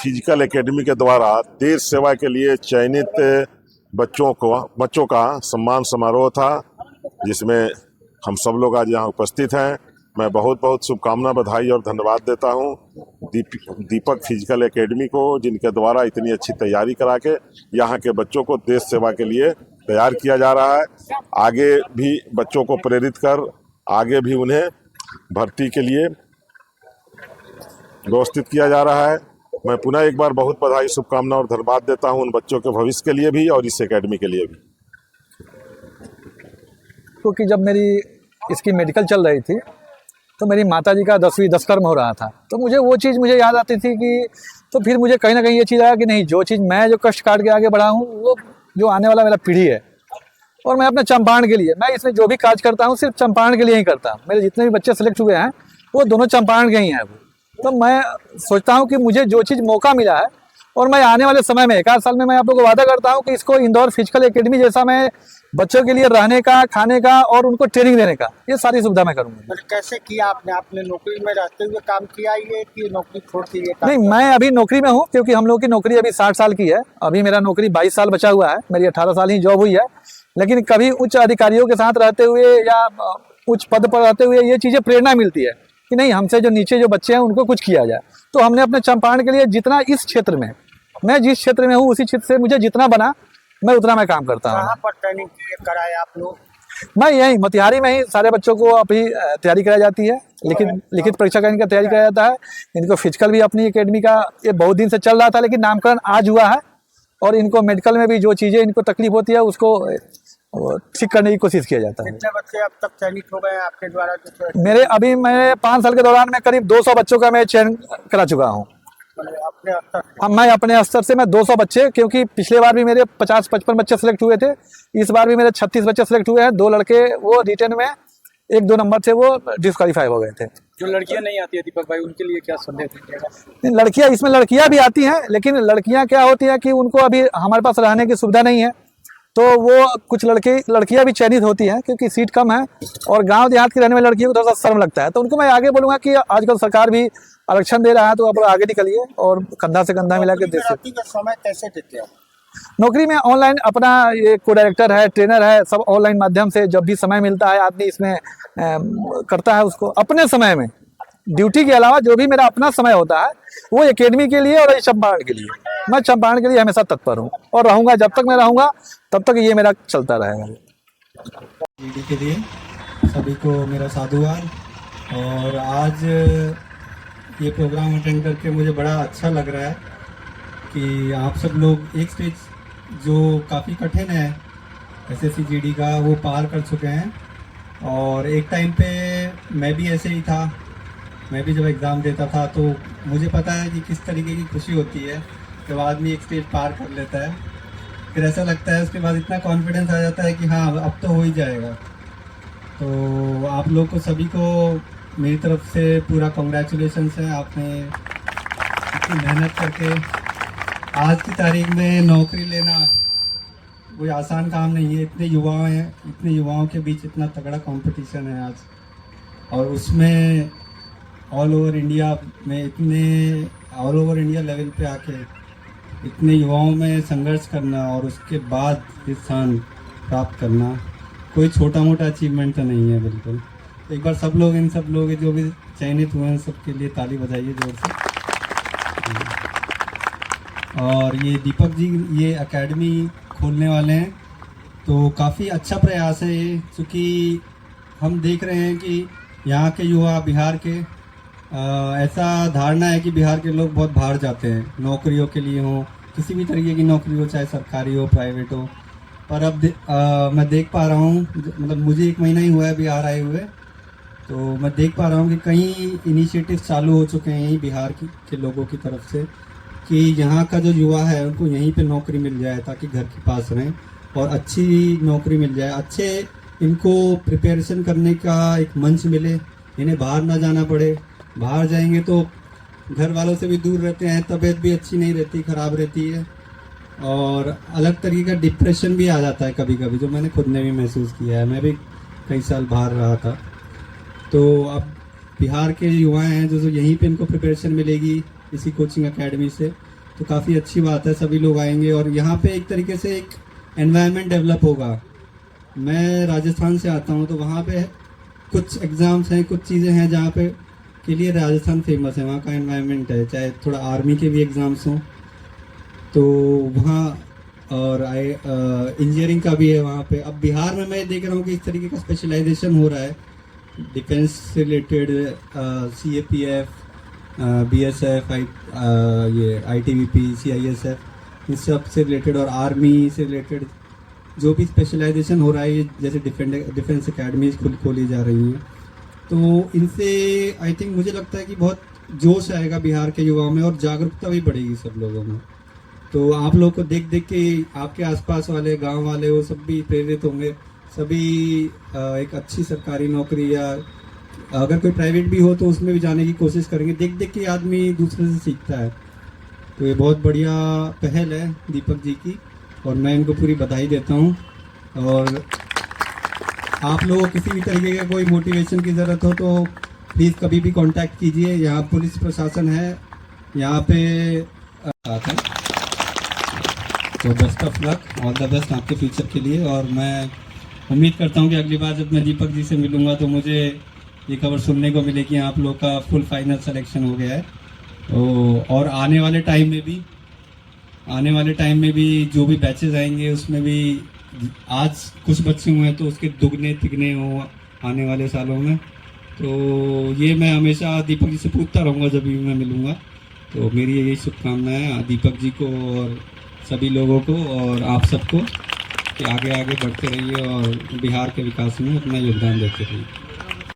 Physical academy के द्वारा देश सेवा के लिए चयनित बच्चों का सम्मान समारोह था, जिसमें हम सब लोग आज यहाँ उपस्थित हैं। मैं बहुत बहुत शुभकामना, बधाई और धन्यवाद देता हूँ दीपक फिजिकल एकेडमी को, जिनके द्वारा इतनी अच्छी तैयारी करा के यहाँ के बच्चों को देश सेवा के लिए तैयार किया जा रहा है। आगे भी बच्चों को प्रेरित कर आगे भी उन्हें भर्ती के लिए व्यवस्थित किया जा रहा है। मैं पुनः एक बार बहुत बधाई, शुभकामना और धन्यवाद देता हूं उन बच्चों के भविष्य के लिए भी और इस एकेडमी के लिए भी। क्योंकि जब मेरी इसकी मेडिकल चल रही थी तो मेरी माताजी का 10वीं दशकर्म हो रहा था, तो मुझे वो चीज़ मुझे याद आती थी कि तो फिर मुझे कहीं ना कहीं ये चीज़ आया कि नहीं, जो चीज़ मैं जो कष्ट काट के आगे बढ़ा हूँ वो जो आने वाला मेरा पीढ़ी है, और मैं अपने चंपारण के लिए, मैं इसमें जो भी काज करता हूँ सिर्फ चंपारण के लिए ही करता हूँ। मेरे जितने भी बच्चे सेलेक्ट हुए हैं वो दोनों चंपारण के ही हैं। तो मैं सोचता हूँ कि मुझे जो चीज़ मौका मिला है, और मैं आने वाले समय में 1 आध साल में मैं आप लोगों को वादा करता हूँ कि इसको इंदौर फिजिकल एकेडमी जैसा मैं बच्चों के लिए रहने का, खाने का और उनको ट्रेनिंग देने का, ये सारी सुविधा मैं करूँगा। कैसे किया आपने नौकरी में रहते हुए काम किया ये कि नौकरी छोड़ के ये काम? नहीं, मैं अभी नौकरी में हूँ, क्योंकि हम लोग की नौकरी अभी 60 साल की है। अभी मेरा नौकरी 22 साल बचा हुआ है, मेरी 18 साल ही जॉब हुई है। लेकिन कभी उच्च अधिकारियों के साथ रहते हुए या उच्च पद पर रहते हुए ये चीज़ें प्रेरणा मिलती है कि नहीं, हमसे जो नीचे जो बच्चे हैं उनको कुछ किया जाए। तो हमने अपने चंपारण के लिए जितना इस क्षेत्र में, मैं जिस क्षेत्र में हूँ उसी क्षेत्र से मुझे जितना बना मैं उतना मैं काम करता हूँ। कहाँ पर ट्रेनिंग कराए आप लोग? मैं यही मोतिहारी में ही सारे बच्चों को अभी तैयारी कराई जाती है, लिखित परीक्षा का इनका तैयारी कराया जाता है। इनको फिजिकल भी अपनी एकेडमी का ये बहुत दिन से चल रहा था, लेकिन नामकरण आज हुआ है, और इनको मेडिकल में भी जो चीज़ें इनको तकलीफ होती है उसको ठीक करने की कोशिश किया जाता है। कितने बच्चे अब तक चयनित हो गए आपके द्वारा? मैं 5 साल के दौरान में करीब 200 बच्चों का मैं चयन करा चुका हूँ। अपने स्तर से? मैं अपने स्तर से मैं 200 बच्चे, क्योंकि पिछले बार भी मेरे 50-55 बच्चे सेलेक्ट हुए थे, इस बार भी मेरे 36 बच्चे सेलेक्ट हुए हैं। 2 लड़के वो रिटर्न में 1-2 नंबर से वो डिस्क्वालीफाई हो गए थे। जो लड़कियां नहीं आती है दीपक भाई, उनके लिए क्या संदेश दीजिएगा? लड़कियां, इसमें लड़कियां भी आती हैं, लेकिन लड़कियां क्या होती है कि उनको अभी हमारे पास रहने की सुविधा नहीं है, तो वो कुछ लड़कियां भी चयनित होती हैं क्योंकि सीट कम है, और गांव देहात की रहने वाली लड़कियों को थोड़ा सा शर्म लगता है। तो उनको मैं आगे बोलूँगा कि आजकल सरकार भी आरक्षण दे रहा है, तो आप आगे निकलिए और कंधा से कंधा मिला के दे सकते। समय कैसे देते हैं? नौकरी में ऑनलाइन अपना ये को डायरेक्टर है, ट्रेनर है, सब ऑनलाइन माध्यम से जब भी समय मिलता है आदमी इसमें करता है। उसको अपने समय में ड्यूटी के अलावा जो भी मेरा अपना समय होता है वो एकेडमी के लिए और चंपारण के लिए, मैं चंपारण के लिए हमेशा तत्पर हूँ और रहूँगा। जब तक मैं रहूँगा तब तक ये मेरा चलता रहेगा। जीडी के लिए सभी को मेरा साधुवाद। और आज ये प्रोग्राम अटेंड करके मुझे बड़ा अच्छा लग रहा है कि आप सब लोग एक स्टेज जो काफ़ी कठिन है एसएससी जीडी का वो पार कर चुके हैं। और एक टाइम पे मैं भी ऐसे ही था, मैं भी जब एग्ज़ाम देता था तो मुझे पता है कि किस तरीके की खुशी होती है जब आदमी एक स्टेज पार कर लेता है। फिर ऐसा लगता है उसके बाद इतना कॉन्फिडेंस आ जाता है कि हाँ अब तो हो ही जाएगा। तो आप लोग को सभी को मेरी तरफ से पूरा कॉन्ग्रेचुलेशंस है। आपने इतनी मेहनत करके आज की तारीख में नौकरी लेना कोई आसान काम नहीं है। इतने युवाओं के बीच इतना तगड़ा कंपटीशन है आज, और उसमें ऑल ओवर इंडिया लेवल पे आके इतने युवाओं में संघर्ष करना और उसके बाद ये स्थान प्राप्त करना कोई छोटा मोटा अचीवमेंट तो नहीं है बिल्कुल। तो एक बार सब लोग जो भी चयनित हुए हैं सबके लिए ताली बजाइए जोर से। और ये दीपक जी ये एकेडमी खोलने वाले हैं तो काफ़ी अच्छा प्रयास है ये, क्योंकि हम देख रहे हैं कि यहाँ के युवा बिहार के ऐसा धारणा है कि बिहार के लोग बहुत बाहर जाते हैं नौकरियों के लिए हो, किसी भी तरीके की नौकरी हो, चाहे सरकारी हो प्राइवेट हो। पर अब मैं देख पा रहा हूँ, मतलब मुझे 1 महीना ही हुआ है बिहार आए हुए, तो मैं देख पा रहा हूँ कि कई इनिशिएटिव चालू हो चुके हैं यहीं बिहार के लोगों की तरफ से कि यहाँ का जो युवा है उनको यहीं पे नौकरी मिल जाए ताकि घर के पास रहें और अच्छी नौकरी मिल जाए, अच्छे इनको प्रिपरेशन करने का एक मंच मिले, इन्हें बाहर ना जाना पड़े। बाहर जाएंगे तो घर वालों से भी दूर रहते हैं, तबीयत भी अच्छी नहीं रहती, ख़राब रहती है, और अलग तरीके का डिप्रेशन भी आ जाता है कभी कभी, जो मैंने खुद ने भी महसूस किया है। मैं भी कई साल बाहर रहा था। तो अब बिहार के युवा हैं जो यहीं पे इनको प्रिपरेशन मिलेगी इसी कोचिंग एकेडमी से, तो काफ़ी अच्छी बात है, सभी लोग आएंगे और यहाँ पे एक तरीके से एक एनवायरनमेंट डेवलप होगा। मैं राजस्थान से आता हूँ तो वहाँ पे कुछ एग्ज़ाम्स हैं, कुछ चीज़ें हैं जहाँ पे के लिए राजस्थान फेमस है, वहाँ का एनवायरनमेंट है, चाहे थोड़ा आर्मी के भी एग्ज़ाम्स हों तो वहाँ, और इंजीनियरिंग का भी है वहाँ पे। अब बिहार में मैं देख रहा हूँ कि इस तरीके का स्पेशलाइजेशन हो रहा है, डिफेंस से रिलेटेड, CAPF, BSF, ये ITBP, CISF, इन सब से रिलेटेड और आर्मी से रिलेटेड जो भी स्पेशलाइजेशन हो रहा है, ये जैसे डिफेंस एकेडमीज खोली जा रही हैं, तो इनसे आई थिंक मुझे लगता है कि बहुत जोश आएगा बिहार के युवाओं में और जागरूकता भी बढ़ेगी सब लोगों में। तो आप लोग को देख देख के आपके आसपास वाले गांव वाले वो सब भी प्रेरित होंगे, सभी एक अच्छी सरकारी नौकरी या अगर कोई प्राइवेट भी हो तो उसमें भी जाने की कोशिश करेंगे। देख देख के आदमी दूसरे से सीखता है, तो ये बहुत बढ़िया पहल है दीपक जी की और मैं इनको पूरी बधाई देता हूँ। और आप लोगों को किसी भी तरीके का कोई मोटिवेशन की ज़रूरत हो तो प्लीज़ कभी भी कांटेक्ट कीजिए, यहाँ पुलिस प्रशासन है यहाँ पे आता है। तो best of luck, all the best आपके फ्यूचर के लिए। और मैं उम्मीद करता हूँ कि अगली बार जब मैं दीपक जी से मिलूँगा तो मुझे ये खबर सुनने को मिले कि आप लोग का फुल फाइनल सिलेक्शन हो गया है। और आने वाले टाइम में भी जो भी बैचेस आएंगे उसमें भी आज कुछ बच्चे हुए हैं तो उसके दुगने तिगने हो आने वाले सालों में। तो ये मैं हमेशा दीपक जी से पूछता रहूँगा जब भी मैं मिलूँगा। तो मेरी यही शुभकामनाएं दीपक जी को और सभी लोगों को और आप सबको कि आगे आगे बढ़ते रहिए और बिहार के विकास में अपना योगदान देते रहिए।